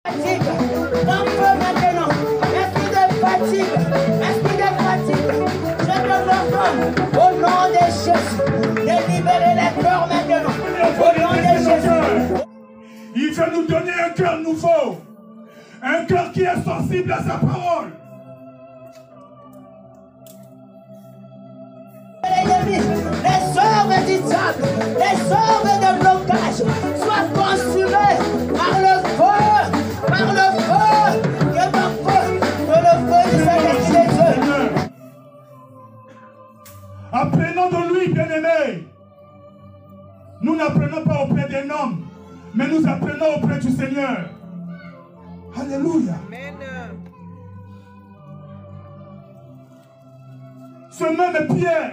Fatigue, un peu maintenant. Esprit de fatigue, je te l'ordonne au nom de Jésus de libérer les cœurs maintenant. Au nom de Jésus. Il veut nous donner un cœur nouveau, un cœur qui est sensible à sa parole. Les œuvres du diable, les œuvres de blocage soient consumées par le feu, que le feu du Saint-Esprit de Dieu. Apprenons de lui, bien-aimés. Nous n'apprenons pas auprès d'un homme, mais nous apprenons auprès du Seigneur. Alléluia. Amen. Ce même Pierre.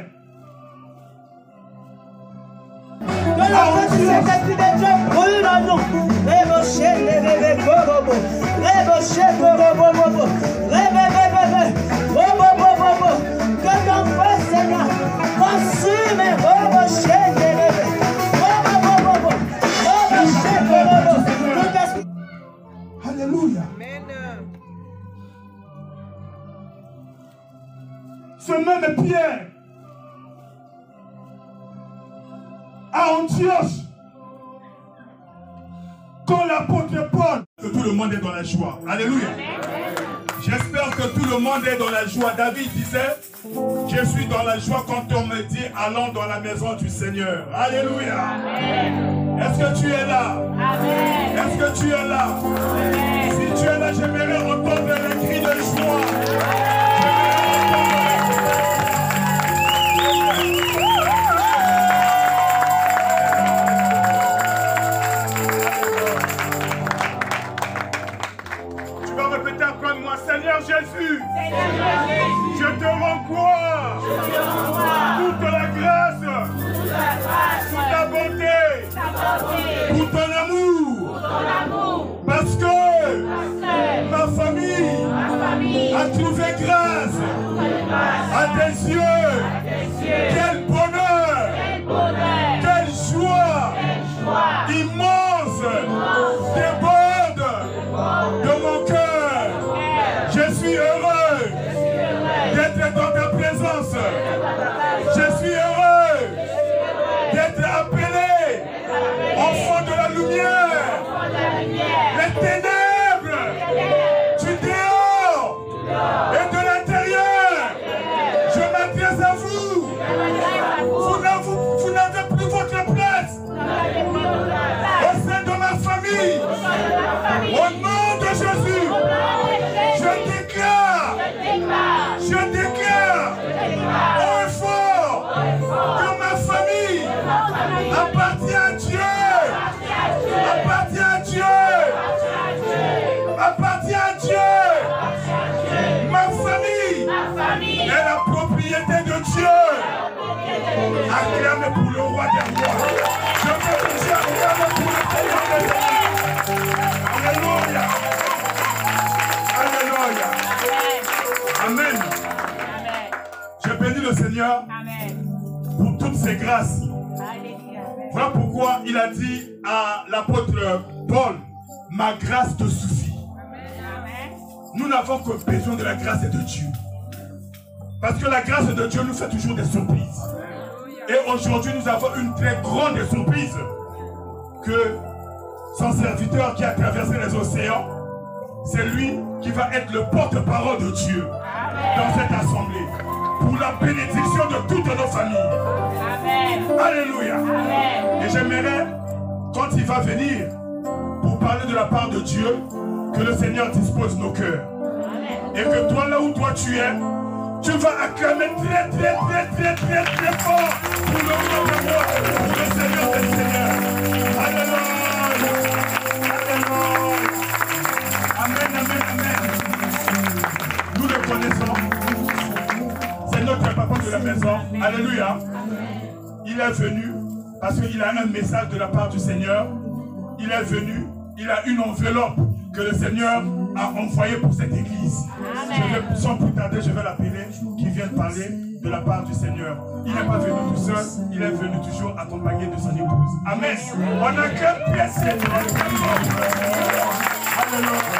Que le feu du Saint-Esprit de Dieu brûle en nous. Rébocher les bébés korobo. Rébocher korobo. Que ton feu, Seigneur, consume et rébocher les bébés. Alléluia. Amen. Ce même Pierre à Antioche, quand l'apôtre Paul, que tout le monde est dans la joie. Alléluia. J'espère que tout le monde est dans la joie. David disait, je suis dans la joie quand on me dit, allons dans la maison du Seigneur. Alléluia. Est-ce que tu es là? Amen. Est-ce que tu es là? Amen. Si tu es là, j'aimerais entendre les cris de joie. Tu vas répéter après moi, Seigneur Jésus, je te rends gloire toute la grâce, toute ta bonté, pour ton amour, parce que ma famille a trouvé grâce à tes yeux. Quel bonheur, quelle joie immense déborde de mon cœur. Je suis heureux d'être dans ta présence. Je suis heureux d'être appelé enfant de la lumière. Les ténèbres du dehors et de l'intérieur, je m'adresse à vous. Vous n'avez plus votre place au sein de ma famille. Au nom de Jésus, je déclare haut et fort que ma famille appartient à Dieu. Appartient à Dieu. Appartient à Dieu. Ma famille est la propriété de Dieu. Acclamez pour le roi des rois. Je veux que Dieu acclame pour le Seigneur des seigneurs. Alléluia. Alléluia. Amen. Je bénis le Seigneur pour toutes ses grâces. Voilà pourquoi il a dit à l'apôtre Paul, ma grâce te suffit. Nous n'avons que besoin de la grâce de Dieu. Parce que la grâce de Dieu nous fait toujours des surprises. Et aujourd'hui, nous avons une très grande surprise que son serviteur qui a traversé les océans, c'est lui qui va être le porte-parole de Dieu dans cette assemblée pour la bénédiction de toutes nos familles. Amen. Alléluia. Amen. Et j'aimerais, quand il va venir pour parler de la part de Dieu, que le Seigneur dispose nos cœurs. Et que toi, là où toi tu es, tu vas acclamer très fort pour le roi des rois, pour le Seigneur des seigneurs. Alléluia. Alléluia. Amen, amen, amen. Nous le connaissons. C'est notre papa de la maison. Alléluia. Il est venu parce qu'il a un message de la part du Seigneur. Il est venu, il a une enveloppe que le Seigneur a envoyée pour cette église. Sans plus tarder, je vais l'appeler, qui vient parler de la part du Seigneur. Il n'est pas venu tout seul, il est venu toujours accompagné de son épouse. Amen. On a qu'un pièce. Alléluia.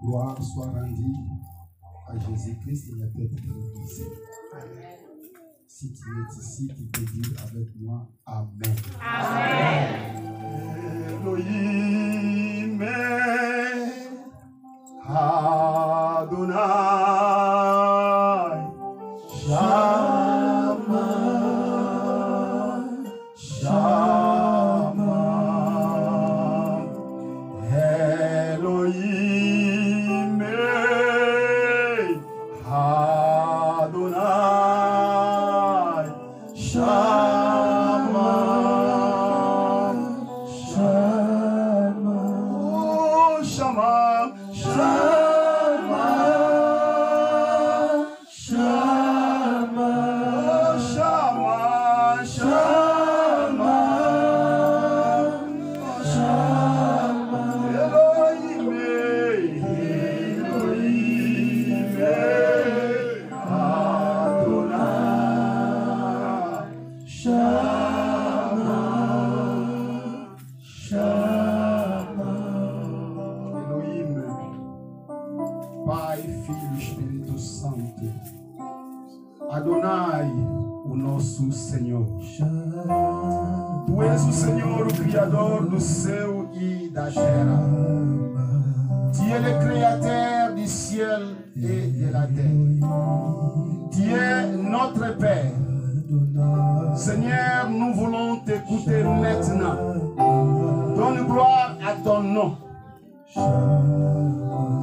Gloire soit rendue à Jésus-Christ et la tête de l'Église. Si tu es ici, tu peux dire avec moi Amen. Amen. Elohim Adonai Shama Shama Elohim Adonai Shama Shama Oh Shama Shama Shama Oh Shama Shama Shama Elohim Elohim Adonai Shama Shama Elohim Pai, Filho e Espírito Santo Adonai, o nosso Senhor. Tu és o Senhor, o Criador do céu e da terra. Tu es le Créateur du ciel et de la terre. Tu es notre Père. Seigneur, nous voulons t'écouter maintenant. Donne gloire à ton nom.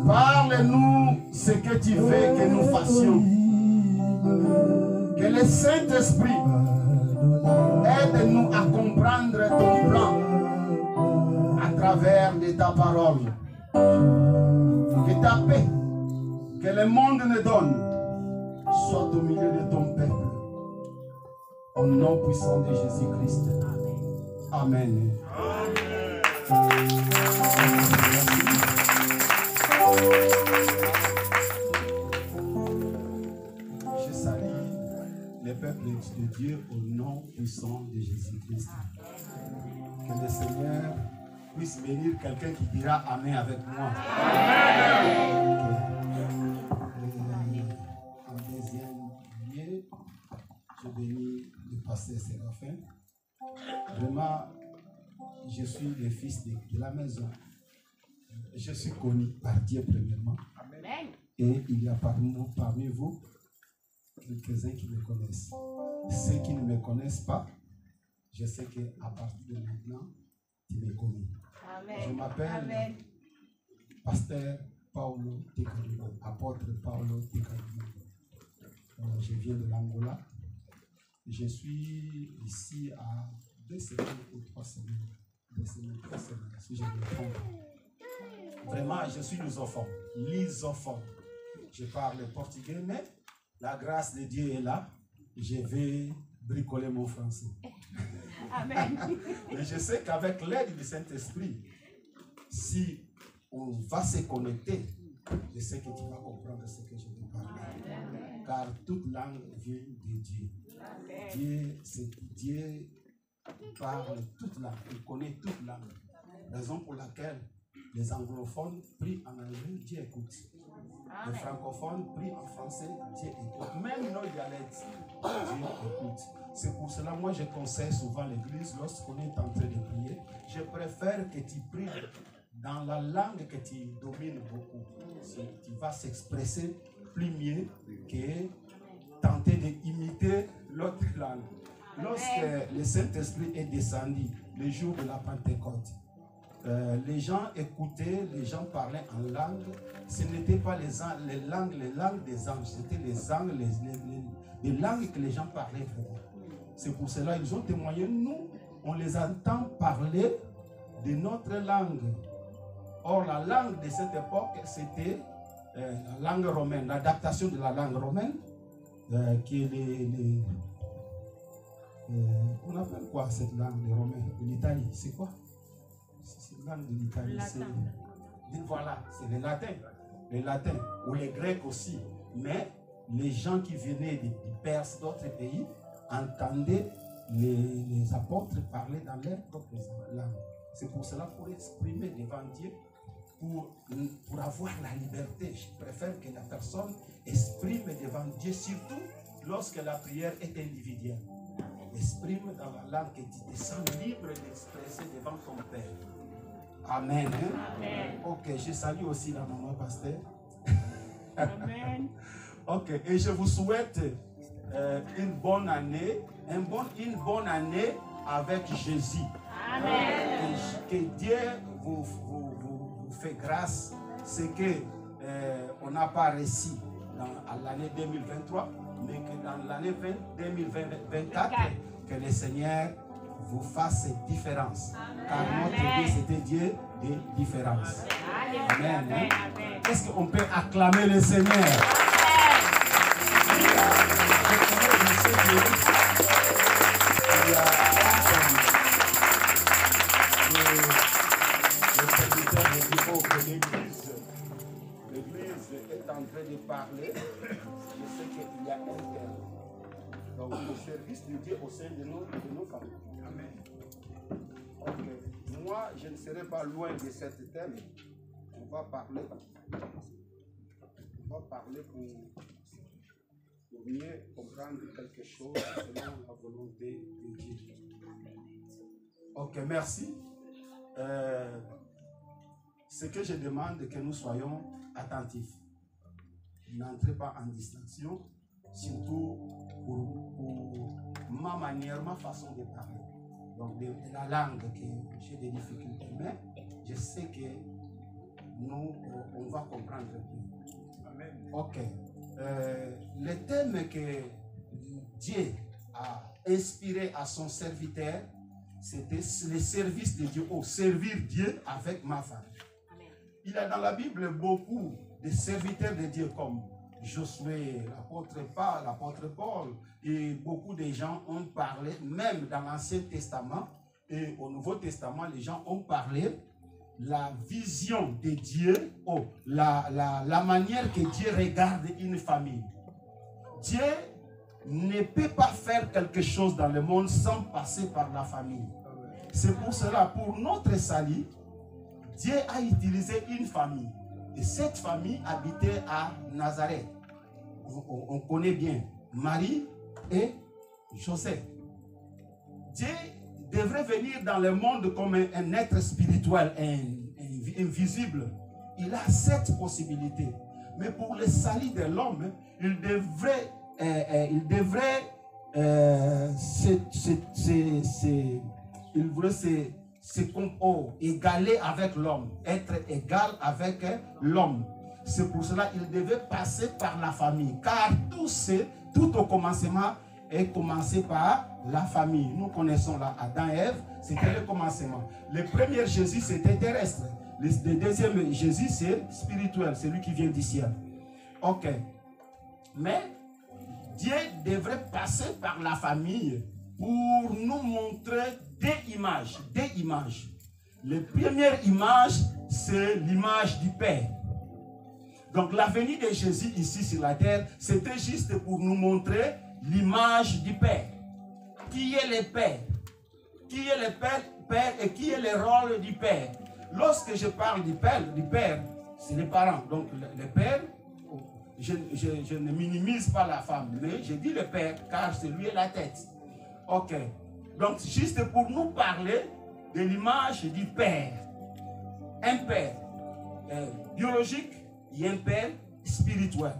Parle-nous ce que tu veux que nous fassions. Que le Saint-Esprit aide-nous à comprendre ton plan à travers de ta parole. Que ta paix, que le monde nous donne, soit au milieu de ton peuple. Au nom puissant de Jésus-Christ. Amen. Je salue les peuples de Dieu au nom puissant de Jésus-Christ. Que le Seigneur puisse bénir quelqu'un qui dira Amen avec moi. En deuxième lieu, je bénis le pasteur Séraphin. Vraiment, je suis le fils de la maison. Je suis connu par Dieu premièrement. Amen. Et il y a parmi vous quelques-uns qui me connaissent. Ceux qui ne me connaissent pas, je sais qu'à partir de maintenant, tu me connais. Amen. Je m'appelle Amen. Pasteur Paulo Tekalima, apôtre Paulo Tekalima. Je viens de l'Angola. Je suis ici à 2 semaines ou 3 semaines. 2 semaines, 3 semaines, si je me trompe. Vraiment, je suis lusophone. Je parle portugais, mais la grâce de Dieu est là. Je vais bricoler mon français. Amen. Mais je sais qu'avec l'aide du Saint-Esprit, si on va se connecter, je sais que tu vas comprendre ce que je vais parler. Car toute langue vient de Dieu. Dieu parle toute langue, il connaît toute langue. Raison pour laquelle les anglophones prient en anglais, Dieu écoute. Les francophones prient en français, Dieu écoute. Même nos dialectes, Dieu écoute. C'est pour cela, moi, je conseille souvent l'église, lorsqu'on est en train de prier, je préfère que tu pries dans la langue que tu domines beaucoup. Tu vas s'exprimer plus mieux que tenter d'imiter l'autre langue. Lorsque le Saint-Esprit est descendu, le jour de la Pentecôte, les gens écoutaient, les gens parlaient en langue. Ce n'était pas les langues des anges, c'était les langues que les gens parlaient vraiment. C'est pour cela qu'ils ont témoigné. Nous, on les entend parler de notre langue. Or, la langue de cette époque, c'était la langue romaine, l'adaptation de la langue romaine, qui est on appelle quoi cette langue des Romains, de l'Italie? C'est quoi? C'est la langue de l'Italie. Voilà, c'est le latin. Le latin, ou les grecs aussi. Mais les gens qui venaient de Perse, d'autres pays, entendaient les apôtres parler dans leur propre langue. C'est pour cela, pour exprimer devant Dieu, pour avoir la liberté. Je préfère que la personne exprime devant Dieu, surtout lorsque la prière est individuelle. Exprime dans la langue que tu te sens libre d'expresser devant ton Père. Amen. Hein? Amen. Ok, je salue aussi la maman pasteur. Amen. Ok, et je vous souhaite une bonne année, une bonne année avec Jésus. Amen. Que Dieu vous fait grâce, c'est que on n'a pas réussi à l'année 2023, mais que dans l'année 2024, que le Seigneur vous fasse cette différence. Amen. Car notre Dieu, c'était Dieu des différences. Amen. Amen. Amen. Est-ce qu'on peut acclamer le Seigneur? L'église est en train de parler. Je sais qu'il y a un thème. Donc, le service de Dieu au sein de nos familles. Amen. Ok. Moi, je ne serai pas loin de cette thème. On va parler pour mieux comprendre quelque chose selon la volonté de Dieu. Ok, merci. Ce que je demande, que nous soyons attentifs. N'entrez pas en distraction, surtout pour ma manière, ma façon de parler. Donc, de la langue, que j'ai des difficultés, mais je sais que nous, on va comprendre bien. Amen. Ok. Le thème que Dieu a inspiré à son serviteur, c'était le service de Dieu, servir Dieu avec ma femme. Amen. Il y a dans la Bible beaucoup de serviteurs de Dieu comme Josué, l'apôtre Paul, et beaucoup de gens ont parlé, même dans l'Ancien Testament et au Nouveau Testament, les gens ont parlé la vision de Dieu, la manière que Dieu regarde une famille. Dieu ne peut pas faire quelque chose dans le monde sans passer par la famille. C'est pour cela, pour notre salut, Dieu a utilisé une famille. Et cette famille habitait à Nazareth. On connaît bien Marie et Joseph. Dieu devrait venir dans le monde comme un être spirituel, invisible. Il a cette possibilité. Mais pour le salut de l'homme, il devrait égaler avec l'homme, être égal avec l'homme. C'est pour cela qu'il devait passer par la famille. Car tout au commencement est commencé par la famille. Nous connaissons là Adam et Ève, c'était le commencement. Le premier Jésus, c'était terrestre. Le deuxième Jésus, c'est spirituel, c'est lui qui vient du ciel. Ok. Mais Dieu devrait passer par la famille pour nous montrer des images. La première image, c'est l'image du Père. Donc la venue de Jésus ici sur la terre, c'était juste pour nous montrer l'image du Père. Qui est le Père? Qui est le Père et qui est le rôle du Père? Lorsque je parle du Père, c'est les parents. Donc le Père, je ne minimise pas la femme, mais je dis le Père car c'est lui la tête. Ok. Donc juste pour nous parler de l'image du Père. Un Père biologique et un Père spirituel.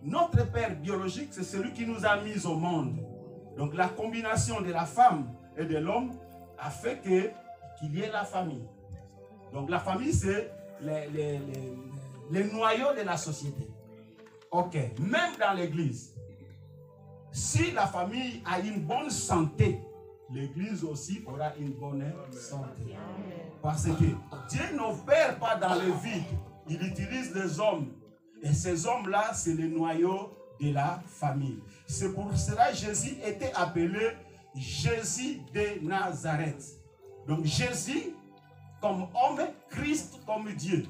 Notre Père biologique, c'est celui qui nous a mis au monde. Donc la combination de la femme et de l'homme a fait qu'il y ait la famille. Donc la famille, c'est le noyau de la société. Ok. Même dans l'église, si la famille a une bonne santé, l'église aussi aura une bonne santé. Parce que Dieu n'opère pas dans le vide. Il utilise les hommes. Et ces hommes-là, c'est le noyau de la famille. C'est pour cela que Jésus était appelé Jésus de Nazareth. Donc Jésus comme homme, Christ comme Dieu.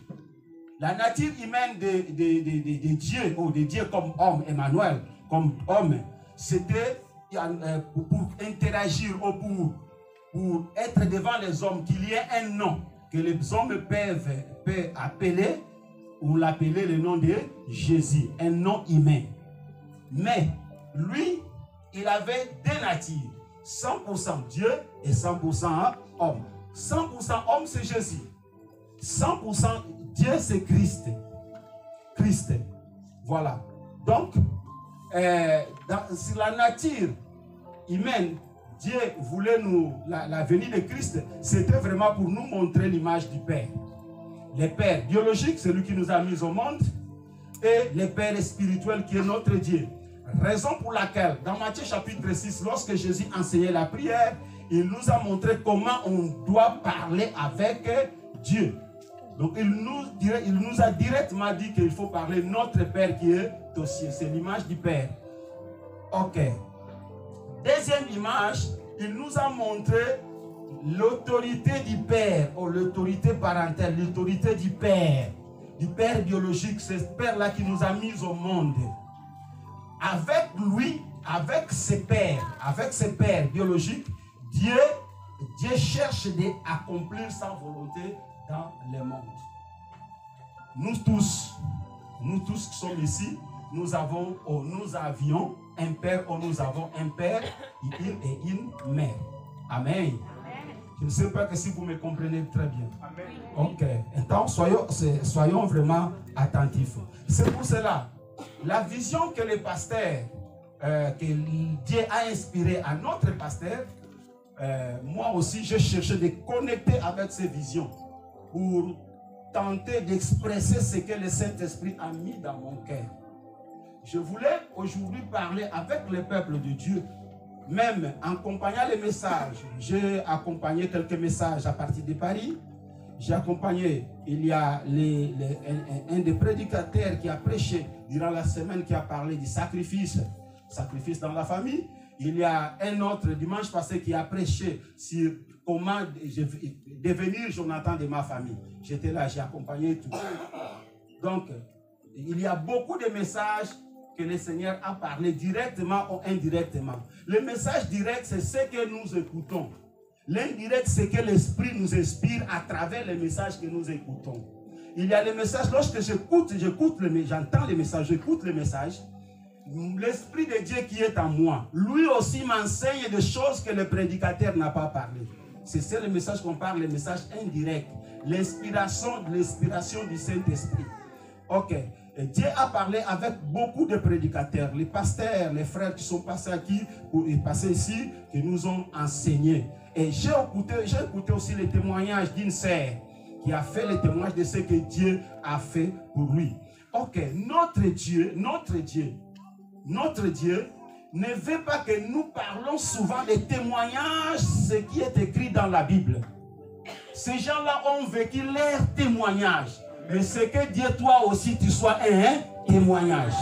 La nature humaine de Dieu, ou de Dieu comme homme, Emmanuel, comme homme, c'était pour interagir ou pour être devant les hommes, qu'il y ait un nom, que les hommes peuvent appeler ou l'appeler le nom de Jésus, un nom humain. Mais lui, il avait deux natures, 100% Dieu et 100% homme. 100% homme, c'est Jésus. 100% Dieu, c'est Christ. Christ. Voilà. Donc, sur la nature humaine, Dieu voulait la venue de Christ, c'était vraiment pour nous montrer l'image du Père. Le Père biologique, c'est lui qui nous a mis au monde, et le Père spirituel qui est notre Dieu. Raison pour laquelle, dans Matthieu chapitre 6, lorsque Jésus enseignait la prière, il nous a montré comment on doit parler avec Dieu. Donc il nous a directement dit qu'il faut parler notre Père qui est aux cieux. C'est l'image du Père. Ok. Deuxième image, il nous a montré l'autorité du Père, ou l'autorité parentale, l'autorité du Père biologique, c'est ce Père-là qui nous a mis au monde. Avec lui, avec ses pères biologiques, Dieu cherche d'accomplir sa volonté dans le monde. Nous tous qui sommes ici, nous avions un père, ou nous avons un père et une mère. Amen. Je ne sais pas si vous me comprenez très bien. Amen. Ok. Donc, soyons vraiment attentifs. C'est pour cela, la vision que le pasteur, que Dieu a inspiré à notre pasteur, moi aussi, j'ai cherché de connecter avec ces visions pour tenter d'expresser ce que le Saint-Esprit a mis dans mon cœur. Je voulais aujourd'hui parler avec le peuple de Dieu, même en accompagnant les messages. J'ai accompagné quelques messages à partir de Paris. J'ai accompagné, il y a un des prédicateurs qui a prêché durant la semaine, qui a parlé du sacrifice dans la famille. Il y a un autre dimanche passé qui a prêché sur comment devenir Jonathan de ma famille. J'étais là, j'ai accompagné tout. Donc, il y a beaucoup de messages que le Seigneur a parlé directement ou indirectement. Le message direct, c'est ce que nous écoutons. L'indirect, c'est que l'Esprit nous inspire à travers les messages que nous écoutons. Il y a les messages, lorsque j'entends les messages, j'écoute les messages, l'Esprit de Dieu qui est en moi, lui aussi m'enseigne des choses que le prédicateur n'a pas parlé. C'est ça le message qu'on parle, le message indirect. L'inspiration du Saint-Esprit. Ok. Et Dieu a parlé avec beaucoup de prédicateurs, les pasteurs, les frères qui sont passés ici, qui nous ont enseigné. Et j'ai écouté aussi les témoignages d'une sœur qui a fait le témoignage de ce que Dieu a fait pour lui. Ok, notre Dieu ne veut pas que nous parlons souvent des témoignages, ce qui est écrit dans la Bible. Ces gens-là ont vécu leur témoignage. Mais c'est que Dieu, toi aussi, tu sois un témoignage.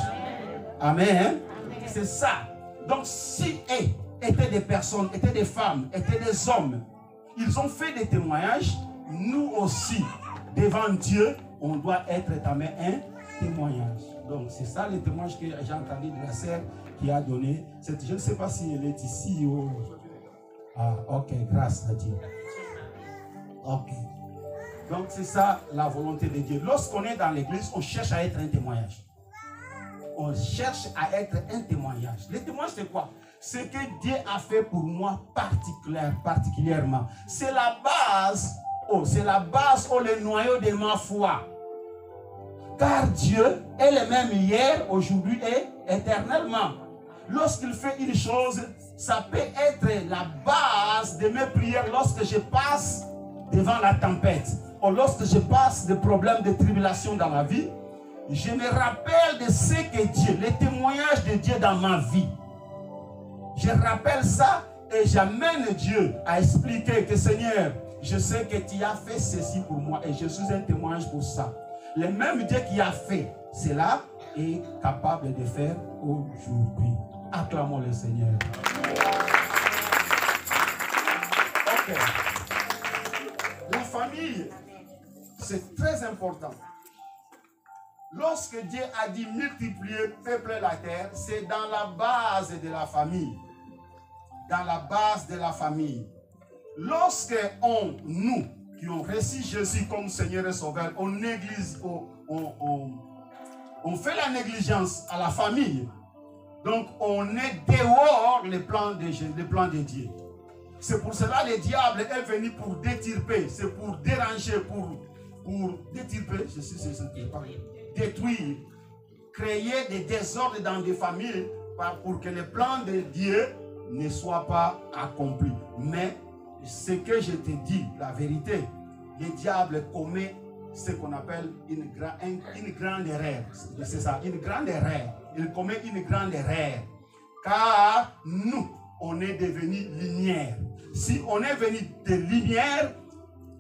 Amen. C'est ça. Donc, si étaient des personnes, étaient des femmes, étaient des hommes, ils ont fait des témoignages, nous aussi, devant Dieu, on doit être tamé un témoignage. Donc, c'est ça le témoignage que j'ai entendu de la sœur qui a donné. Je ne sais pas si elle est ici ou... Ah, ok, grâce à Dieu. Ok. Donc, c'est ça la volonté de Dieu. Lorsqu'on est dans l'église, on cherche à être un témoignage. On cherche à être un témoignage. Le témoignage, c'est quoi? Ce que Dieu a fait pour moi particulièrement. C'est la base, le noyau de ma foi. Car Dieu est le même hier, aujourd'hui et éternellement. Lorsqu'il fait une chose, ça peut être la base de mes prières lorsque je passe devant la tempête. Ou lorsque je passe des problèmes de tribulation dans ma vie, je me rappelle de ce que Dieu, les témoignages de Dieu dans ma vie. Je rappelle ça et j'amène Dieu à expliquer que Seigneur, je sais que tu as fait ceci pour moi et je suis un témoignage pour ça. Le même Dieu qui a fait cela est capable de faire aujourd'hui. Acclamons le Seigneur. Ok. La famille, c'est très important. Lorsque Dieu a dit multiplier, peupler la terre, c'est dans la base de la famille. Dans la base de la famille. Lorsque nous qui ont reçu Jésus comme Seigneur et Sauveur, on fait la négligence à la famille. Donc on est dehors les plans de Dieu. C'est pour cela que le diable est venu pour détirper, c'est pour déranger, pour détirper, détruire, créer des désordres dans des familles pour que les plans de Dieu ne soient pas accomplis. Mais ce que je te dis, la vérité, le diable commet ce qu'on appelle une grande erreur. C'est ça, une grande erreur. Il commet une grande erreur. Car nous, on est devenus lumière. Si on est venu de lumière,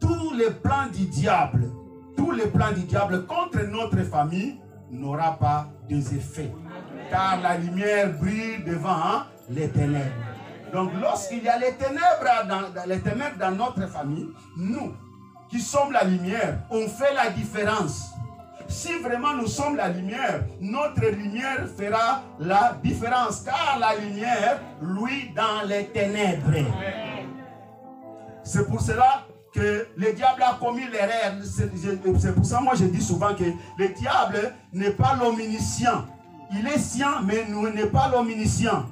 tous les plans du diable contre notre famille n'aura pas des effets. Car la lumière brille devant les ténèbres. Donc lorsqu'il y a les ténèbres dans notre famille, nous qui sommes la lumière, on fait la différence. Si vraiment nous sommes la lumière, notre lumière fera la différence. Car la lumière, lui, dans les ténèbres. C'est pour cela que le diable a commis l'erreur. C'est pour ça que moi je dis souvent que le diable n'est pas l'omniscient. Il est scient, mais n'est pas l'omniscient.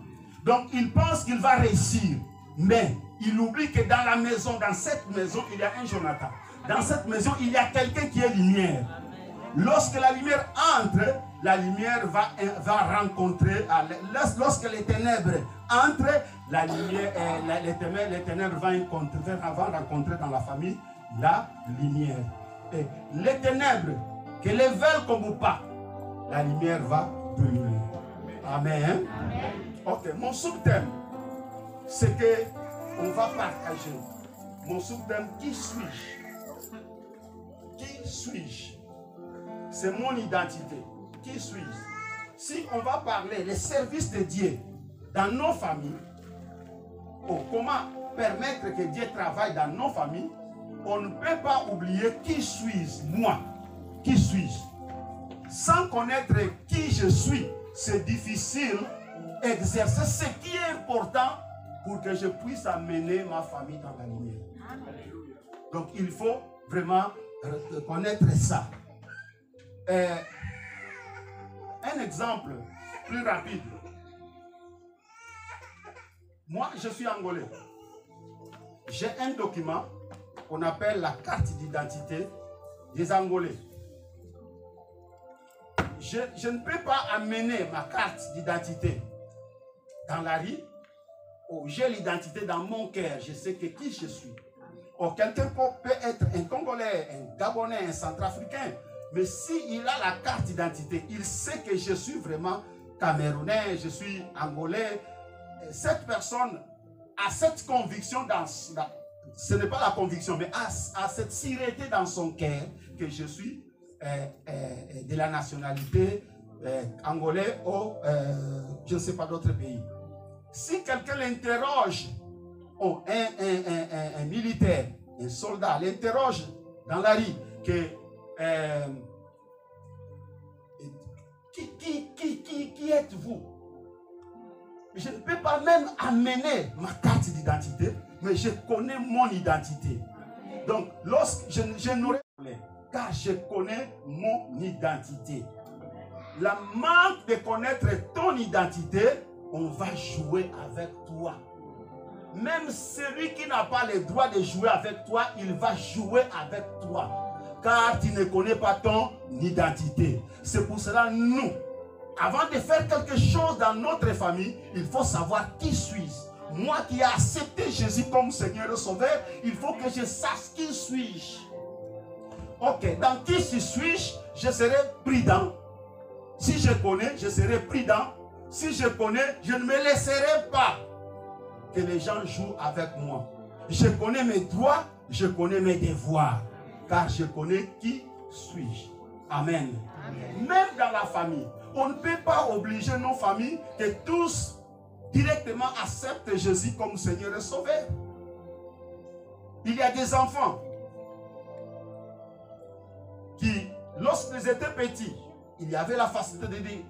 Donc il pense qu'il va réussir. Mais il oublie que dans la maison, dans cette maison, il y a un Jonathan. Dans cette maison, il y a quelqu'un qui est lumière. Lorsque la lumière entre, la lumière va rencontrer, lorsque les ténèbres entrent, la lumière, les ténèbres vont rencontrer dans la famille la lumière. Et les ténèbres, que les veulent comme ou pas, la lumière va brûler. Amen. Amen. Ok, mon sous-thème, c'est que on va partager. Mon sous-thème, qui suis-je? Qui suis-je? C'est mon identité. Qui suis-je? Si on va parler des services de Dieu dans nos familles, comment permettre que Dieu travaille dans nos familles, on ne peut pas oublier qui suis-je, moi. Qui suis-je? Sans connaître qui je suis, c'est difficile d'exercer ce qui est important pour que je puisse amener ma famille dans la lumière. Donc il faut vraiment connaître ça. Un exemple plus rapide. Moi, je suis angolais. J'ai un document qu'on appelle la carte d'identité des Angolais. Je ne peux pas amener ma carte d'identité dans la rue. J'ai l'identité dans mon cœur. Je sais que qui je suis. Quelqu'un peut être un Congolais, un Gabonais, un Centrafricain. Mais s'il a la carte d'identité, il sait que je suis vraiment Camerounais, je suis Angolais. Cette personne a cette conviction, ce n'est pas la conviction, mais a cette sûreté dans son cœur que je suis de la nationalité angolais ou je ne sais pas d'autres pays. Si quelqu'un l'interroge, un militaire, un soldat, l'interroge dans la rue, que qui êtes-vous? Je ne peux pas même amener ma carte d'identité, mais je connais mon identité. Donc, lorsque je n'aurai pas, car je connais mon identité. La manque de connaître ton identité, on va jouer avec toi. Même celui qui n'a pas le droit de jouer avec toi, il va jouer avec toi. Car tu ne connais pas ton identité. C'est pour cela, nous, avant de faire quelque chose dans notre famille, il faut savoir qui suis-je. Moi qui ai accepté Jésus comme Seigneur et Sauveur, il faut que je sache qui suis-je. Ok, dans qui suis-je, je serai prudent. Si je connais, je serai prudent. Si je connais, je ne me laisserai pas que les gens jouent avec moi. Je connais mes droits, je connais mes devoirs. Car je connais qui suis-je. Amen. Amen. Même dans la famille, on ne peut pas obliger nos familles que tous directement acceptent Jésus comme Seigneur et Sauveur. Il y a des enfants qui, lorsqu'ils étaient petits, il y avait la facilité de dire,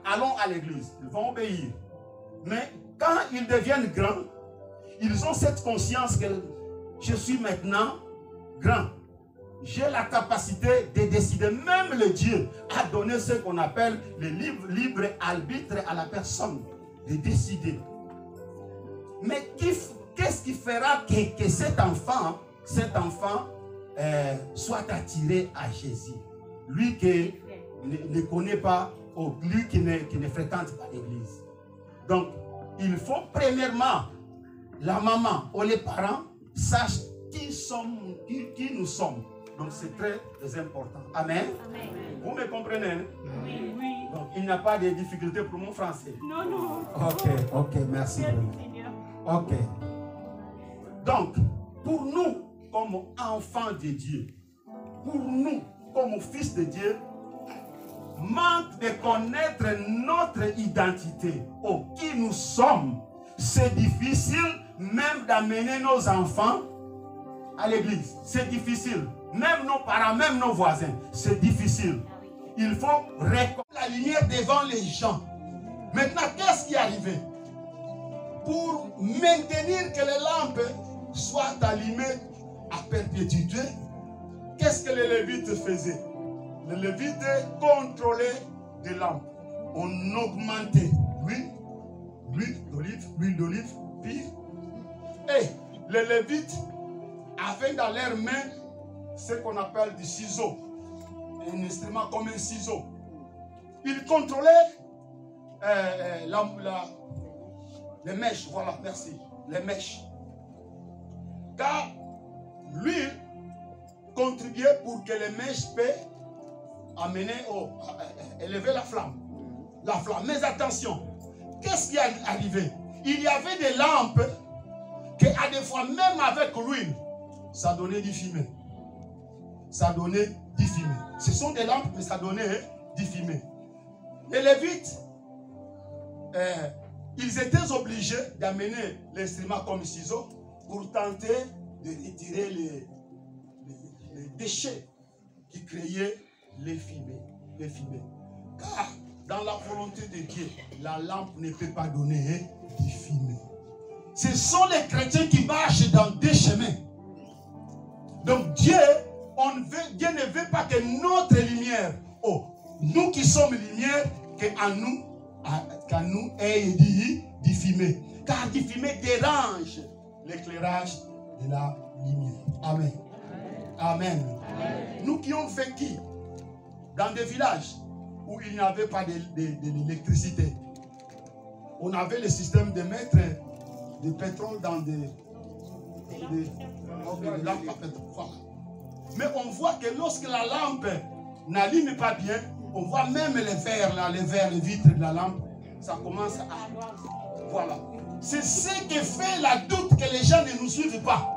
allons à l'église, ils vont obéir. Mais quand ils deviennent grands, ils ont cette conscience que je suis maintenant grand. J'ai la capacité de décider. Même le Dieu a donné ce qu'on appelle le libre arbitre à la personne de décider. Mais qu'est-ce qui fera que cet enfant soit attiré à Jésus? Lui qui ne connaît pas, ou lui qui ne fréquente pas l'église. Donc, il faut premièrement, la maman ou les parents sachent qui nous sommes. Donc, c'est très, très important. Amen. Amen. Vous me comprenez? Hein? Oui, oui. Donc, il n'y a pas de difficulté pour mon français. Non, non. Ok, merci. Ok. Donc, pour nous, comme enfants de Dieu, pour nous, comme fils de Dieu, manque de connaître notre identité, ou qui nous sommes, c'est difficile même d'amener nos enfants à l'église. C'est difficile. Même nos parents, même nos voisins, c'est difficile. Il faut reconnaître la lumière devant les gens. Maintenant, qu'est-ce qui est arrivé? Pour maintenir que les lampes soient allumées à perpétuité, qu'est-ce que les Lévites faisaient? Les Lévites contrôlaient des lampes. On augmentait l'huile d'olive, puis, et les Lévites avaient dans leurs mains ce qu'on appelle du ciseau, un instrument comme un ciseau. Ils contrôlaient les mèches, voilà, merci, les mèches. Car l'huile contribuait pour que les mèches puissent élever la flamme. Mais attention, qu'est-ce qui est arrivé? Il y avait des lampes que, à des fois, même avec l'huile, ça donnait du fumée. Ça donnait du fumée. Ce sont des lampes, mais ça donnait du fumée. Les Lévites, ils étaient obligés d'amener l'instrument comme ciseau pour tenter de retirer les déchets qui créaient les fumées. Car dans la volonté de Dieu, la lampe ne peut pas donner du fumée. Ce sont les chrétiens qui marchent dans des chemins. Donc Dieu ne veut pas que notre lumière, nous qui sommes lumière, qu'en nous ait du fumée. Car du fumée dérange l'éclairage de la lumière. Amen. Amen. Nous qui ont vécu dans des villages où il n'y avait pas d'électricité, on avait le système de mettre du pétrole dans des lampes à pétrole. Voilà. Mais on voit que lorsque la lampe n'allume pas bien, on voit même les verres, les vitres de la lampe, ça commence à... Voilà. C'est ce qui fait la doute que les gens ne nous suivent pas.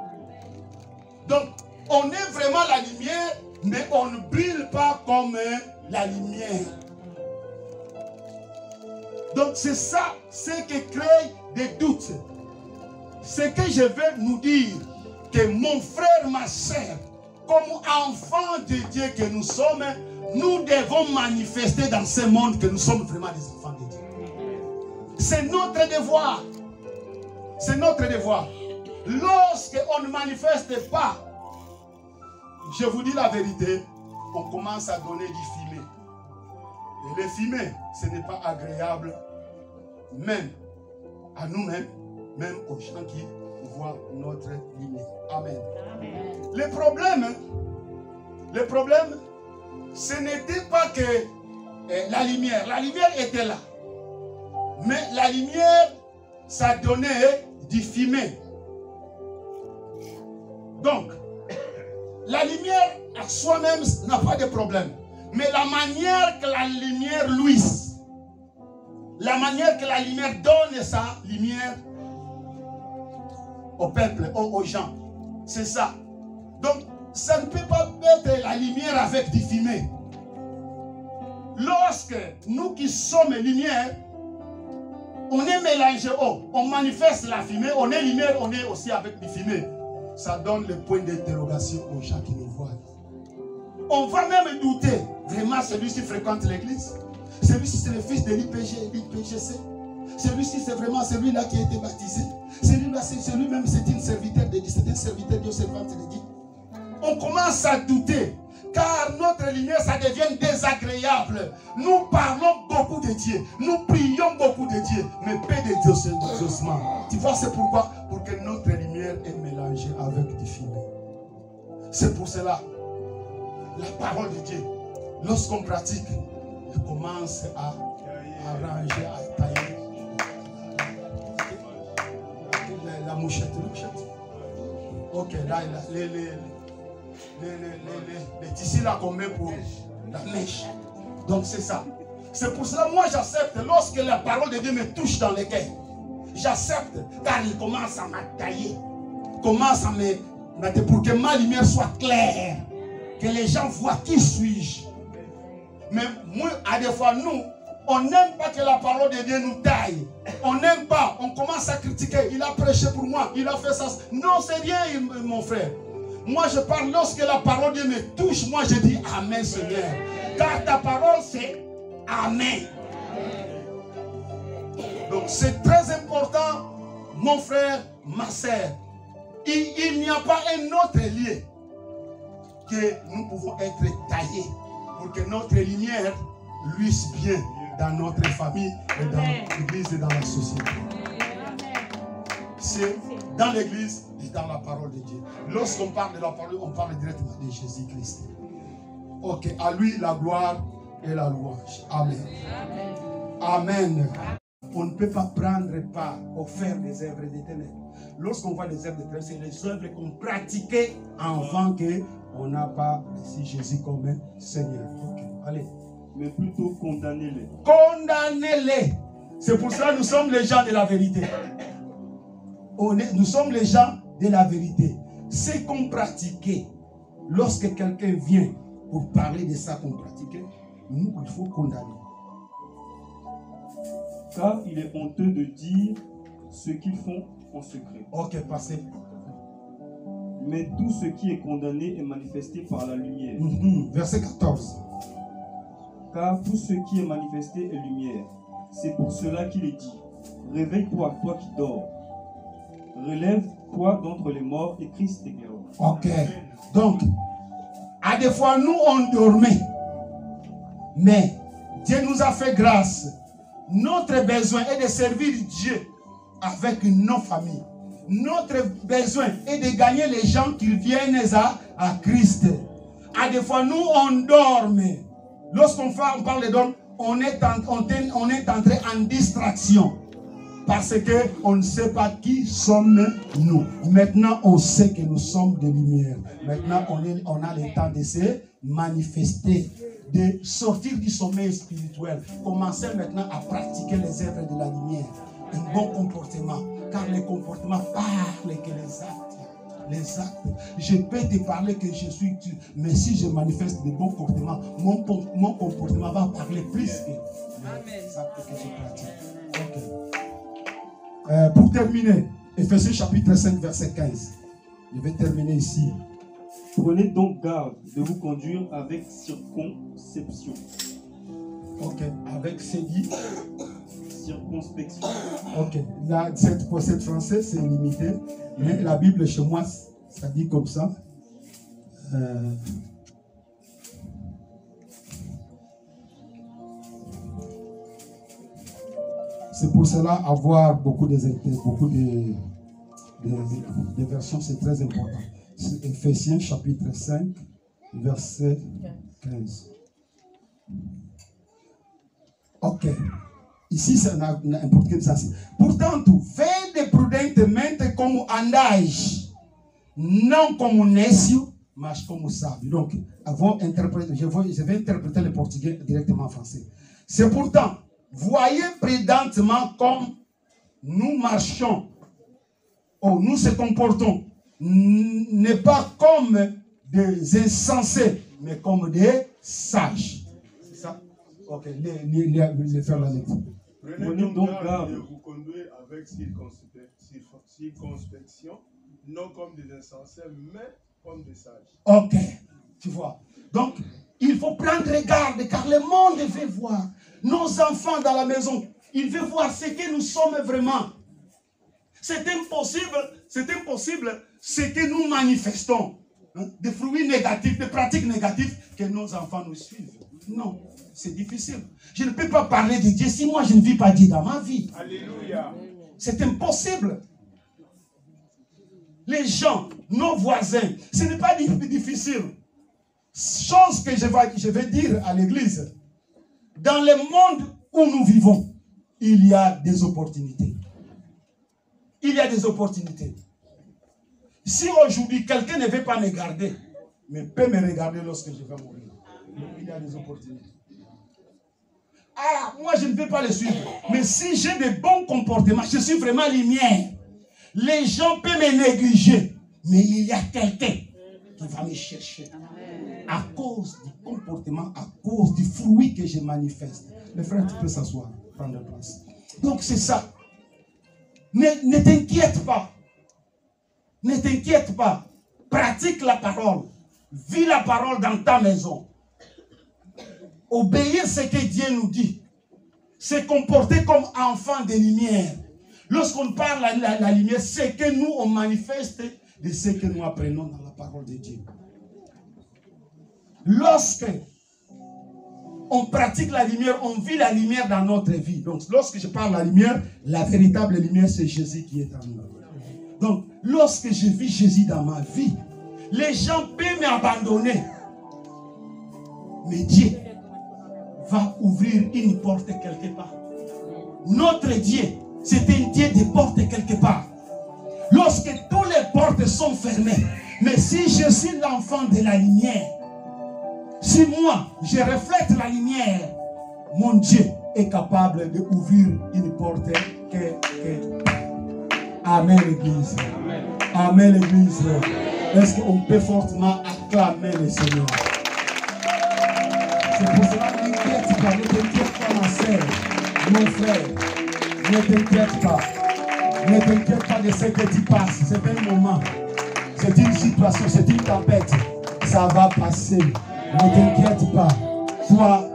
Donc, on est vraiment la lumière, mais on ne brille pas comme la lumière. Donc, c'est ça, ce qui crée des doutes. Ce que je veux nous dire, que mon frère, ma soeur, comme enfants de Dieu que nous sommes, nous devons manifester dans ce monde que nous sommes vraiment des enfants de Dieu. C'est notre devoir. C'est notre devoir. Lorsqu'on ne manifeste pas, je vous dis la vérité, on commence à donner du fumée. Et le fumée, ce n'est pas agréable, même à nous-mêmes, même aux gens qui voient notre lumière. Amen. Amen. Le problème, ce n'était pas que la lumière était là. Mais la lumière, ça donnait du fumée. Donc, la lumière à soi-même n'a pas de problème. Mais la manière que la lumière luise, la manière que la lumière donne sa lumière au peuple, aux gens, c'est ça. Donc, ça ne peut pas être la lumière avec du fumée. Lorsque nous qui sommes lumière, on est mélangé, on manifeste la fumée, on est lumière, on est aussi avec du fumée. Ça donne le point d'interrogation aux gens qui nous voient. On va même douter, vraiment celui-ci fréquente l'église. Celui-ci c'est le fils de l'IPGC. Celui-ci c'est vraiment celui-là qui a été baptisé. Celui-là, celui-même c'est un serviteur de Dieu, c'est un serviteur Dieu, servante de Dieu. on commence à douter. Car notre lumière, ça devient désagréable. Nous parlons beaucoup de Dieu. Nous prions beaucoup de Dieu. Mais peu de doucement. Tu vois, c'est pourquoi? Pour que notre lumière est mélangée avec du fumée. C'est pour cela, la parole de Dieu, lorsqu'on pratique, on commence à arranger, à tailler. La mouchette. Ok, là, les tissus là qu'on met pour la mèche. Donc c'est ça. C'est pour cela, moi j'accepte lorsque la parole de Dieu me touche dans le cœur. J'accepte car il commence à m'attailler. Commence à me mettre pour que ma lumière soit claire. Que les gens voient qui suis-je. Mais moi, à des fois, nous, on n'aime pas que la parole de Dieu nous taille. On n'aime pas. On commence à critiquer. Il a prêché pour moi. Il a fait ça. Non, c'est rien, mon frère. Moi, je parle lorsque la parole de Dieu me touche. Moi, je dis Amen, Seigneur. Car ta parole, c'est Amen. Donc, c'est très important, mon frère, ma soeur. Il n'y a pas un autre lieu que nous pouvons être taillés pour que notre lumière luise bien dans notre famille, et dans l'église et dans la société. C'est dans l'église et dans la parole de Dieu. Lorsqu'on parle de la parole, on parle directement de Jésus-Christ. Ok, à lui la gloire et la louange. Amen. Amen. On ne peut pas prendre part au faire des œuvres des ténèbres. Lorsqu'on voit les œuvres des ténèbres, c'est les œuvres qu'on pratiquait avant qu'on n'a pas reçu Jésus comme Seigneur. Ok, allez. Mais plutôt condamnez-les. Condamnez-les. C'est pour ça que nous sommes les gens de la vérité. Nous sommes les gens de la vérité. Ce qu'on pratiquait, lorsque quelqu'un vient pour parler de ça qu'on pratiquait, nous, il faut condamner. Car il est honteux de dire ce qu'ils font en secret. Ok, passez. Mais tout ce qui est condamné est manifesté par la lumière. Verset 14. Car tout ce qui est manifesté est lumière. C'est pour cela qu'il est dit: réveille-toi, toi qui dors. Relève-toi d'entre les morts et Christ t'éclairera. Ok. Donc, à des fois, nous, on dormait. Mais Dieu nous a fait grâce. Notre besoin est de servir Dieu avec nos familles. Notre besoin est de gagner les gens qui viennent à Christ. À des fois, nous, on dorme. Lorsqu'on parle de dorme, on est entré en distraction. Parce qu'on ne sait pas qui sommes-nous. Maintenant, on sait que nous sommes des lumières. Maintenant, on a le temps de se manifester, de sortir du sommeil spirituel. Commencer maintenant à pratiquer les œuvres de la lumière. Un bon comportement. Car le comportement parle que les actes. Les actes. Je peux te parler que je suis Dieu, mais si je manifeste de bons comportements, mon comportement va parler plus que les actes que je pratique. Ok. Pour terminer, Ephésiens chapitre 5, verset 15. Je vais terminer ici. Prenez donc garde de vous conduire avec circonspection. Ok, avec cédie. Circonspection. Ok, là, pour cette français, c'est limité. Mais la Bible chez moi, ça dit comme ça. C'est pour cela avoir beaucoup de versions, c'est très important. C'est Ephésiens chapitre 5, verset 15. Ok. Ici, c'est n'importe quel sens. Portanto, vede prudentemente como andais, não como nécio, mas como sábio. Donc, je vais interpréter le portugais directement en français. C'est pourtant, voyez prudentement comme nous marchons, ou nous se comportons, n'est pas comme des insensés, mais comme des sages. C'est ça? Ok, les faire la lecture. Prenez donc garde de vous conduire avec circonspection, non comme des insensés, mais comme des sages. Ok, tu vois. Donc, il faut prendre garde, car le monde veut voir. Nos enfants dans la maison, ils veulent voir ce que nous sommes vraiment. C'est impossible ce que nous manifestons. hein, des fruits négatifs, des pratiques négatives, que nos enfants nous suivent. Non, c'est difficile. Je ne peux pas parler de Dieu si moi je ne vis pas Dieu dans ma vie. Alléluia. C'est impossible. Les gens, nos voisins, ce n'est pas difficile. Chose que je vais dire à l'église. Dans le monde où nous vivons, il y a des opportunités. Il y a des opportunités. Si aujourd'hui quelqu'un ne veut pas me garder, mais peut me regarder lorsque je vais mourir. Il y a des opportunités. Ah, moi je ne vais pas les suivre. Mais si j'ai de bons comportements, je suis vraiment lumière. Les gens peuvent me négliger. Mais il y a quelqu'un qui va me chercher. À cause du comportement, à cause du fruit que je manifeste. Les frères, tu peux s'asseoir, prendre place. Donc c'est ça. Ne t'inquiète pas. Ne t'inquiète pas. Pratique la parole. Vis la parole dans ta maison. Obéir ce que Dieu nous dit. Se comporter comme enfant de lumière. Lorsqu'on parle la lumière, c'est que nous, on manifeste de ce que nous apprenons dans la parole de Dieu. Lorsque on pratique la lumière, on vit la lumière dans notre vie. Donc, lorsque je parle de la lumière, la véritable lumière, c'est Jésus qui est en nous. Donc, lorsque je vis Jésus dans ma vie, les gens peuvent m'abandonner. Mais Dieu va ouvrir une porte quelque part. Notre Dieu, c'est un Dieu de portes quelque part. Lorsque toutes les portes sont fermées, mais si je suis l'enfant de la lumière, si moi, je reflète la lumière, mon Dieu est capable d'ouvrir une porte Amen, l'Église. Amen, l'Église. Est-ce qu'on peut fortement acclamer le Seigneur? C'est pour cela que ne t'inquiète pas, ma soeur, mon frère. Ne t'inquiète pas. Ne t'inquiète pas de ce que tu passes. C'est un moment. C'est une situation, c'est une tempête. Ça va passer. Ne t'inquiète pas. Toi,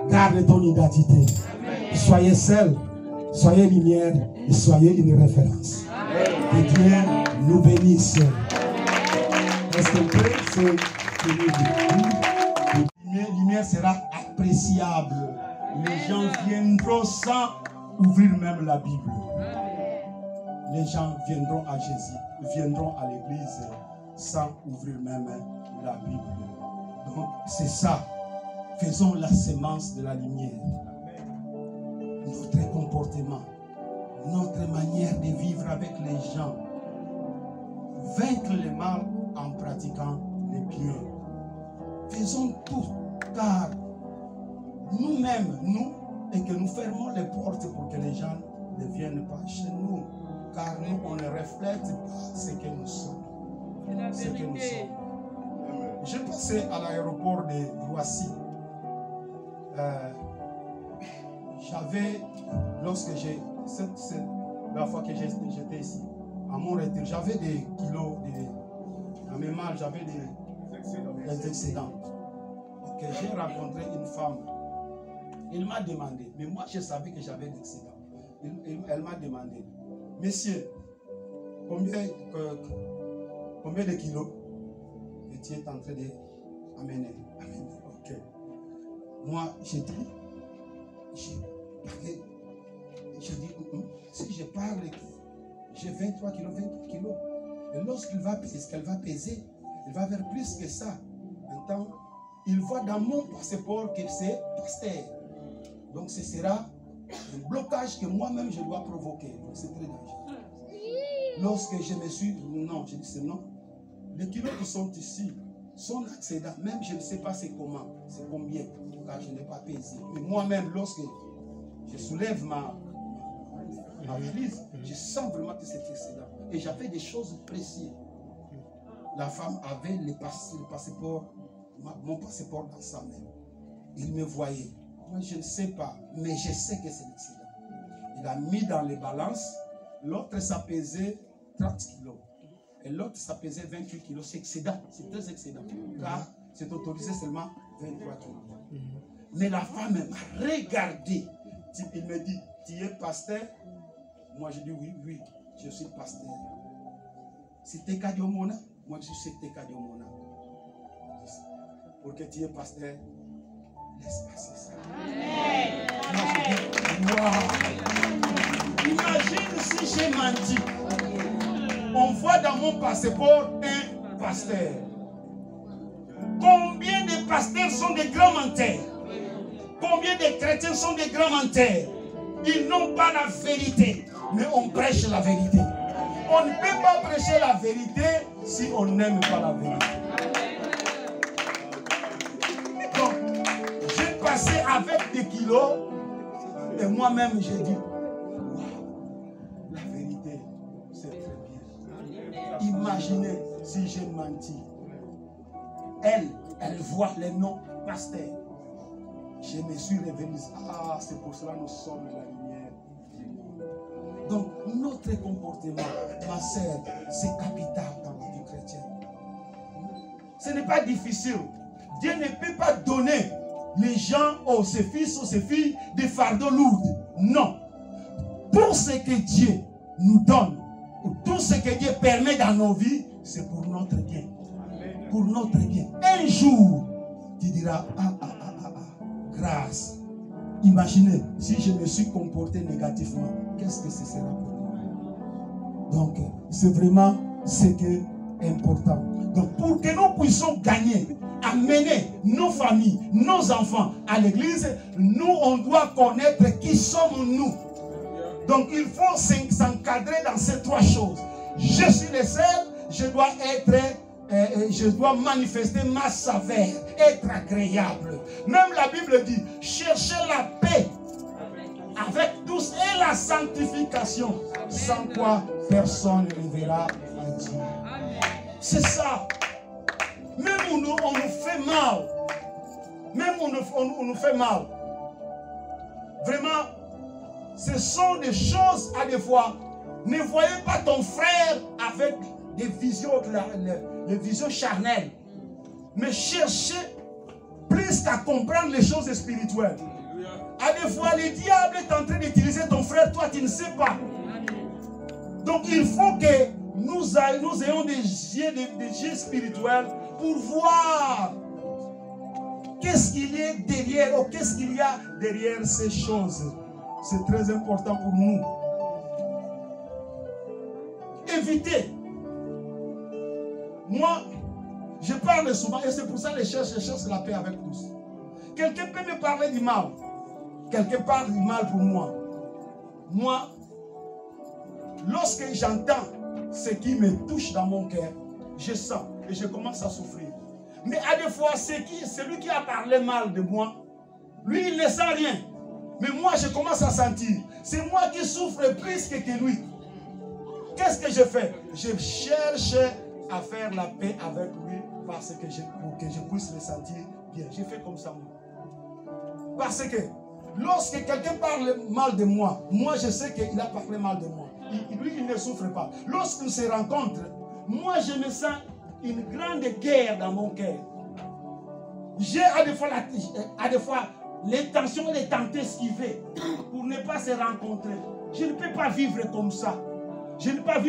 garde ton identité. Soyez seul, soyez lumière et soyez une référence. Que Dieu nous bénisse. Est-ce qu'on peut se la lumière sera appréciable. Les gens viendront sans ouvrir même la Bible. Les gens viendront à Jésus, viendront à l'église sans ouvrir même la Bible. Donc c'est ça. Faisons la sémence de la lumière. Notre comportement, notre manière de vivre avec les gens. Vaincre le mal en pratiquant le bien. Faisons tout, car nous-mêmes, nous, et que nous fermons les portes pour que les gens ne viennent pas chez nous. Car nous, on ne reflète pas ce que nous sommes. Ce que nous sommes. J'ai passé à l'aéroport de Roissy. J'avais, lorsque j'ai, la fois que j'étais ici, à mon retour, j'avais des kilos, à mes mains, j'avais des excédents. Ok, j'ai rencontré une femme. Il m'a demandé, mais moi je savais que j'avais des excédents. Elle m'a demandé, monsieur, combien de kilos tu es en train d'amener? Ok. Moi, j'ai dit, si je parle que j'ai 23 kilos, et lorsqu'il va peser, ce qu'elle va peser, il va vers plus que ça. Maintenant, il voit dans mon passeport que c'est pasteur. Donc ce sera un blocage que moi-même je dois provoquer. Donc c'est très dangereux. Lorsque je me suis dit, non, je dis c'est non. Les kilos qui sont ici, son excédent, même je ne sais pas c'est comment, c'est combien, car je n'ai pas pesé. Mais moi-même, lorsque je soulève ma valise, je sens vraiment que c'est excédent. Et j'avais des choses précieuses. La femme avait le passeport, mon passeport dans sa main. Il me voyait. Moi, je ne sais pas, mais je sais que c'est l'excédent. Il a mis dans les balances. L'autre, ça pesait 30 kilos. Et l'autre, ça pesait 28 kilos. C'est excédent. C'est très excédent. Car c'est autorisé seulement 23 kilos. Mais la femme m'a regardé. Il me dit, tu es pasteur? Moi, je dis oui, je suis pasteur. C'était Kadiomona. Moi, je suis TK de mon âme. Pour que tu es pasteur, laisse passer ça. Imagine si j'ai menti. On voit dans mon passeport un pasteur. Combien de pasteurs sont des grands menteurs? Combien de chrétiens sont des grands menteurs? Ils n'ont pas la vérité, mais on prêche la vérité. On ne peut pas prêcher la vérité si on n'aime pas la vérité. Donc, j'ai passé avec des kilos et moi-même j'ai dit, wow, la vérité, c'est très bien. Imaginez si j'ai menti. Elle voit les noms pasteurs. Je me suis révélé. Ah, c'est pour cela que nous sommes la lumière. Donc, notre comportement, ma sœur, c'est capital dans la vie chrétienne. Ce n'est pas difficile. Dieu ne peut pas donner les gens, ses fils ou ses filles, des fardeaux lourds. Non. Tout ce que Dieu nous donne, ou tout ce que Dieu permet dans nos vies, c'est pour notre bien. Pour notre bien. Un jour, tu diras, grâce. Imaginez, si je me suis comporté négativement, qu'est-ce que ce sera pour moi? Donc, c'est vraiment ce qui est important. Donc, pour que nous puissions gagner, amener nos familles, nos enfants à l'église, nous, on doit connaître qui sommes-nous. Donc, il faut s'encadrer dans ces trois choses. Je suis le seul, je dois manifester ma saveur, être agréable. Même la Bible dit, cherchez la paix avec tous et la sanctification, sans quoi personne ne verra Dieu. C'est ça. Même on nous fait mal. Même on nous fait mal. Vraiment, ce sont des choses à des fois. Ne voyez pas ton frère avec des visions, les visions charnelles. Mais cherchez plus qu'à comprendre les choses spirituelles. À des fois, le diable est en train d'utiliser ton frère, toi tu ne sais pas. Donc il faut que nous ayons des yeux spirituels pour voir qu'est-ce qu'il y a derrière, ou qu'est-ce qu'il y a derrière ces choses. C'est très important pour nous. Évitez. Moi, je parle souvent et c'est pour ça que je cherche la paix avec tous. Quelqu'un peut me parler du mal. Quelqu'un parle du mal pour moi. Moi, lorsque j'entends ce qui me touche dans mon cœur, je sens et je commence à souffrir. Mais à des fois, celui qui a parlé mal de moi, lui, il ne sent rien. Mais moi, je commence à sentir. C'est moi qui souffre plus que lui. Qu'est-ce que je fais? Je cherche à faire la paix avec lui parce que pour que je puisse le sentir bien. Je fais comme ça. Parce que lorsque quelqu'un parle mal de moi, moi je sais qu'il a parlé mal de moi. Lui, il ne souffre pas. Lorsqu'on se rencontre, moi je me sens une grande guerre dans mon cœur. J'ai à des fois l'intention de tenter esquiver pour ne pas se rencontrer. Je ne peux pas vivre comme ça. Je ne peux pas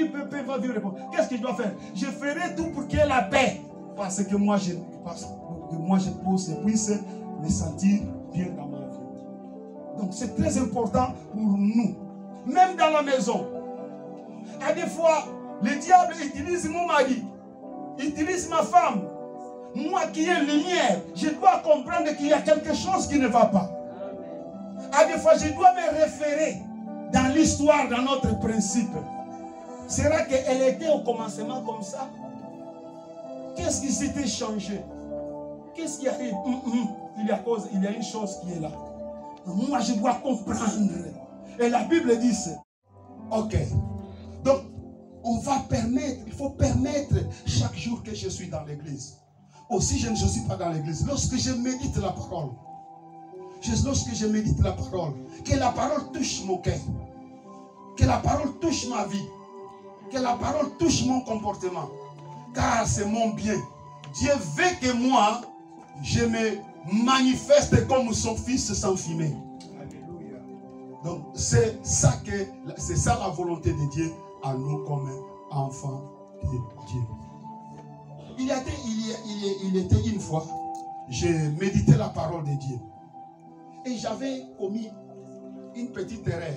vivre comme ça. Qu'est-ce que je dois faire? Je ferai tout pour qu'il y ait la paix. Parce que moi, je puisse me sentir bien dans ma vie. Donc, c'est très important pour nous. Même dans la maison. À des fois, le diable utilise mon mari. Utilise ma femme. Moi qui ai une lumière, je dois comprendre qu'il y a quelque chose qui ne va pas. À des fois, je dois me référer dans l'histoire, dans notre principe. Sera qu'elle était au commencement comme ça? Qu'est-ce qui s'était changé? Qu'est-ce qui arrive? Il y a une chose qui est là. Moi, je dois comprendre. Et la Bible dit, ok. Donc, il faut permettre chaque jour que je suis dans l'église. Aussi, je ne suis pas dans l'église. Lorsque je médite la parole, que la parole touche mon cœur, que la parole touche ma vie, que la parole touche mon comportement, car c'est mon bien. Dieu veut que moi, je me manifeste comme son fils sans fumer. Donc, c'est ça la volonté de Dieu à nous comme enfants de Dieu. il était une fois, j'ai médité la parole de Dieu. Et j'avais commis une petite erreur.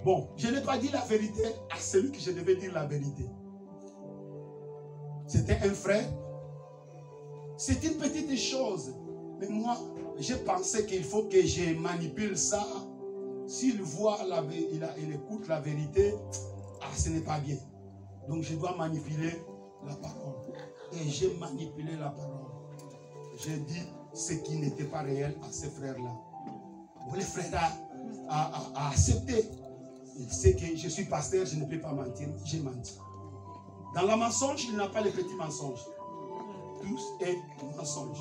Bon, je n'ai pas dit la vérité à celui que je devais dire la vérité. C'était un frère. C'est une petite chose. Mais moi, j'ai pensé qu'il faut que je manipule ça. S'il voit, il écoute la vérité, ce n'est pas bien. Donc je dois manipuler la parole. Et j'ai manipulé la parole. J'ai dit ce qui n'était pas réel à ces frères-là. Le frère a accepté. Il sait que je suis pasteur, je ne peux pas mentir. J'ai menti. Dans le mensonge, il n'y a pas les petits mensonges. Tout est mensonge.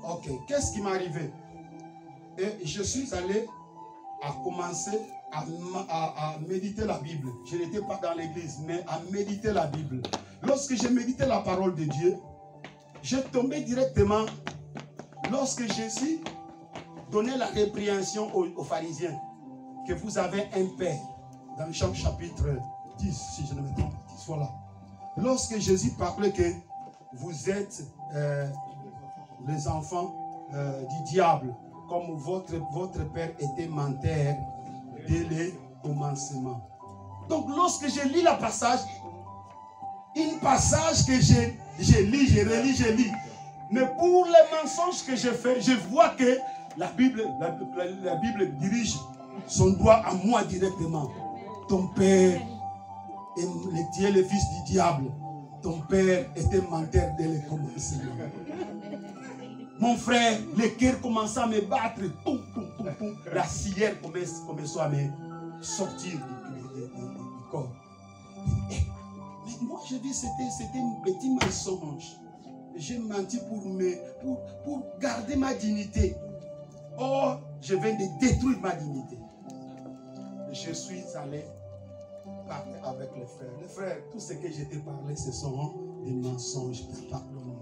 Ok, qu'est-ce qui m'est arrivé? Et je suis allé à commencer à méditer la Bible. Je n'étais pas dans l'église, mais à méditer la Bible. Lorsque j'ai médité la parole de Dieu, j'ai tombé directement, lorsque Jésus donnait la répréhension aux pharisiens, que vous avez un père, dans Jean chapitre 10, si je ne me trompe pas, 10, voilà. Lorsque Jésus parlait que vous êtes les enfants du diable, comme votre père était menteur dès le commencement. Donc lorsque je lis le passage, un passage que je lis, mais pour les mensonges que je fais, je vois que la Bible dirige son doigt à moi directement. Ton père était le fils du diable. Ton père était menteur dès le commencement. Mon frère, le cœur commençait à me battre. Poum, poum, poum, poum. La cire commençait à me sortir du corps. Mais moi, je dis c'était un petit mensonge. J'ai menti pour garder ma dignité. Or, je viens de détruire ma dignité. Je suis allé parler avec les frères. Les frères, tout ce que je t'ai parlé, ce sont des mensonges. Pardonne-moi.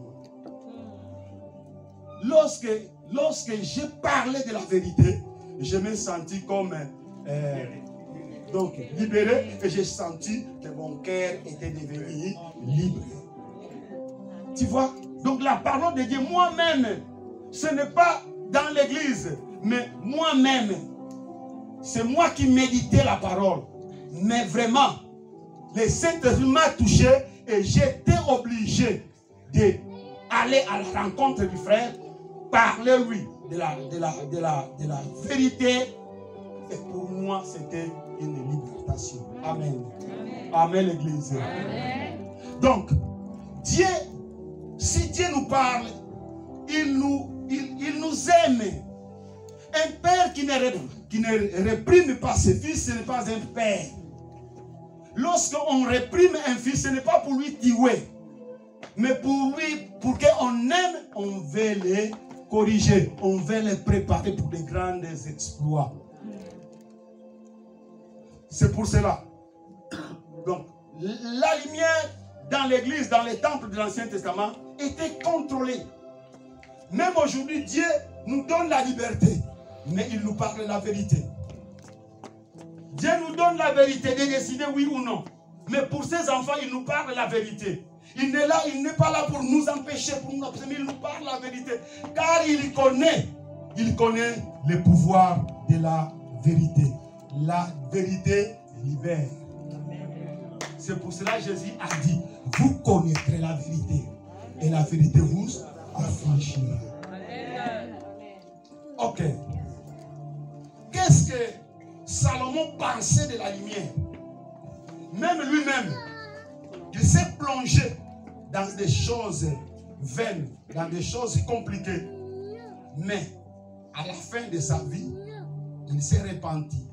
Lorsque j'ai parlé de la vérité, je me sentis comme donc libéré, et j'ai senti que mon cœur était devenu libre. Tu vois? Donc la parole de Dieu, moi-même, ce n'est pas dans l'église, mais moi-même, c'est moi qui méditais la parole. Mais vraiment, le Saint-Esprit m'a touché et j'étais obligé d'aller à la rencontre du frère, parler lui de la vérité. Et pour moi, c'était une libération. Amen. Amen, l'Église. Donc, Dieu, si Dieu nous parle, il nous aime. Un père qui ne réprime pas ses fils, ce n'est pas un père. Lorsqu'on réprime un fils, ce n'est pas pour lui tuer, mais pour qu'on aime, on veut les corriger, on veut les préparer pour des grands exploits. C'est pour cela. Donc, la lumière dans l'église, dans les temples de l'Ancien Testament, était contrôlée. Même aujourd'hui, Dieu nous donne la liberté, mais il nous parle la vérité. Dieu nous donne la vérité de décider oui ou non. Mais pour ses enfants, il nous parle la vérité. Il n'est pas là pour nous empêcher, pour nous obtenir, il nous parle la vérité. Car il connaît le pouvoir de la vérité. La vérité libère. C'est pour cela que Jésus a dit, vous connaîtrez la vérité. Et la vérité vous affranchira. Ok. Qu'est-ce que Salomon pensait de la lumière? Même lui-même, il s'est plongé dans des choses vaines, dans des choses compliquées. Mais à la fin de sa vie, il s'est repenti.